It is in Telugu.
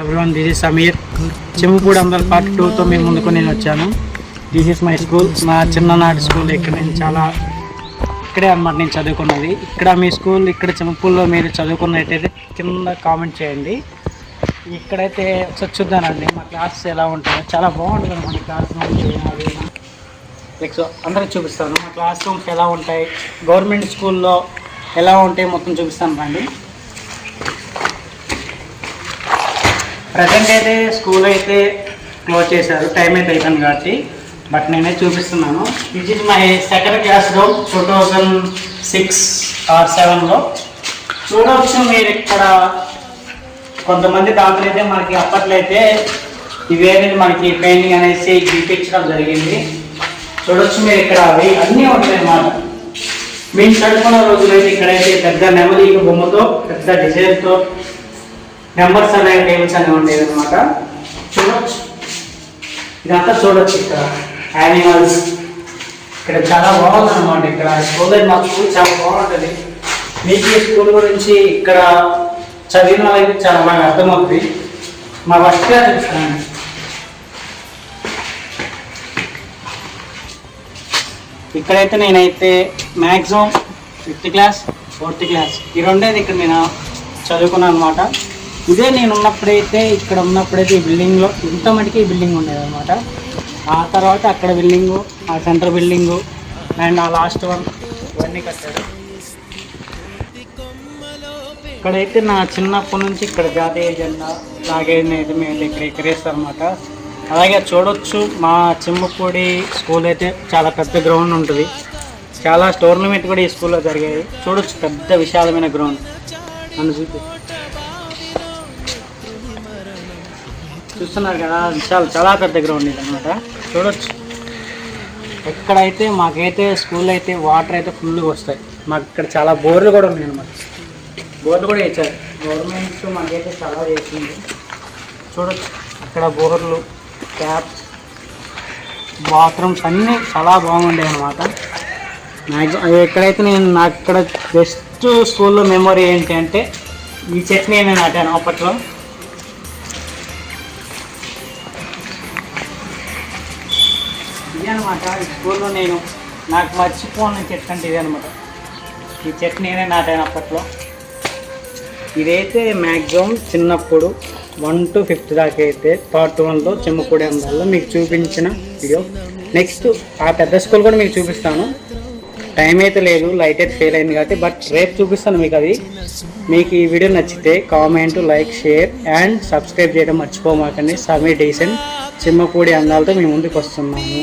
Everyone, this is Sameer. చెంపుపూడి అందర్ పార్ట్ 2తో మీ ముందుకు నేను వచ్చాను. దిస్ ఇస్ మై స్కూల్, మా చిన్ననాటి స్కూల్. ఇక్కడ నేను ఇక్కడే అన్నమాట నేను చదువుకున్నది. ఇక్కడ మీ స్కూల్ ఇక్కడ చెంపుపూడిలో మీరు చదువుకున్నట్టయితే కింద కామెంట్ చేయండి. ఇక్కడైతే ఒకసారి చూద్దానండి మా క్లాసెస్ ఎలా ఉంటాయో. చాలా బాగుంటుంది అన్నమాట క్లాస్ రూమ్స్. నెక్స్ట్ అందరికి చూపిస్తాను మా క్లాస్ రూమ్స్ ఎలా ఉంటాయి, గవర్నమెంట్ స్కూల్లో ఎలా ఉంటాయి మొత్తం చూపిస్తాను రండి. ప్రజెంట్ అయితే స్కూల్ అయితే క్లోజ్ చేశారు, టైం అయితే అయిపోయింది కాబట్టి. బట్ నేనే చూపిస్తున్నాను. This is my second class room 2006 or 2007లో. చూడవచ్చు మీరు ఇక్కడ కొంతమంది దాంట్లో అయితే మనకి అప్పట్లో అయితే ఇవేది మనకి పెయింటింగ్ అనేసి గీపించడం జరిగింది. చూడవచ్చు మీరు ఇక్కడ అవి అన్నీ ఉంటాయి అన్నమాట. మేము చదువుకున్న రోజులైతే ఇక్కడైతే పెద్ద నెమలి బొమ్మతో పెద్ద డిజైన్తో నెంబర్స్ అనే టేబుల్స్ అనేవి ఉండేవి అనమాట. చూడవచ్చు ఇదంతా చూడవచ్చు ఇక్కడ యానిమల్స్. ఇక్కడ చాలా బాగుంది అనమాట. ఇక్కడ స్కూల్ మా స్కూల్ చాలా బాగుంటుంది. మీకు ఈ స్కూల్ గురించి ఇక్కడ చదివిన వాళ్ళకి చాలా బాగా అర్థమవుతుంది. మా ఫస్ట్ క్లాస్ చూస్తానండి. ఇక్కడైతే నేనైతే maximum 5th class 4th class ఈ రెండేది ఇక్కడ నేను చదువుకున్నాను అనమాట. ఇదే నేను ఉన్నప్పుడైతే ఇక్కడ ఉన్నప్పుడైతే ఈ బిల్డింగ్లో ఇంత మటుకి ఈ బిల్డింగ్ ఉండేది అనమాట. ఆ తర్వాత అక్కడ బిల్డింగు, ఆ సెంటర్ బిల్డింగు అండ్ ఆ లాస్ట్ వన్ ఇవన్నీ కట్టారు. ఇక్కడైతే నా చిన్నప్పటి నుంచి ఇక్కడ జాతీయ జెండా లాగేది మేము ఇక్కడ ఎక్కరేస్తాం అనమాట. అలాగే చూడొచ్చు మా చెంపుపూడి స్కూల్ అయితే చాలా పెద్ద గ్రౌండ్ ఉంటుంది. చాలా టోర్నమెంట్ కూడా ఈ స్కూల్లో జరిగాయి. చూడొచ్చు పెద్ద విశాలమైన గ్రౌండ్. నన్ను చూస్తున్నారు కదా, చాలా పెద్ద గ్రౌండ్ ఇది అనమాట. చూడొచ్చు ఎక్కడైతే మాకైతే స్కూల్ అయితే వాటర్ అయితే ఫుల్గా వస్తాయి. మాకు ఇక్కడ చాలా బోర్లు కూడా ఉన్నాయి అన్నమాట. బోర్లు కూడా వేసారు గవర్నమెంట్, మాకైతే చాలా చేసింది. చూడొచ్చు అక్కడ బోర్లు, ట్యాప్స్, బాత్రూమ్స్ అన్నీ చాలా బాగుండేవి అనమాట. ఎక్కడైతే నాకు ఇక్కడ బెస్ట్ స్కూల్లో మెమొరీ ఏంటి అంటే ఈ చెట్ని నేను నాటాను అప్పట్లో. ఇది అనమాట ఈ స్కూల్లో నాకు మర్చిపోని చెట్టు అంటే ఇది అనమాట. ఈ చెట్టు నేనే నాటాను అప్పట్లో. ఇదైతే మ్యాక్సిమం చిన్నప్పుడు 1 to 5th దాకా అయితే పార్ట్ 1లో చెంపుపూడి అందాల్లో మీకు చూపించిన వీడియో. నెక్స్ట్ ఆ పెద్ద స్కూల్ కూడా మీకు చూపిస్తాను. టైం అయితే లేదు, లైట్ అయితే ఫెయిల్ అయింది కాబట్టి. బట్ రేపు చూపిస్తాను మీకు అది. మీకు ఈ వీడియో నచ్చితే comment, like, share and subscribe చేయడం మర్చిపోమాకండి. సమీర్ డీసెంట్ చెంపుపూడి అందాలతో మీ ముందుకు వస్తున్నాము.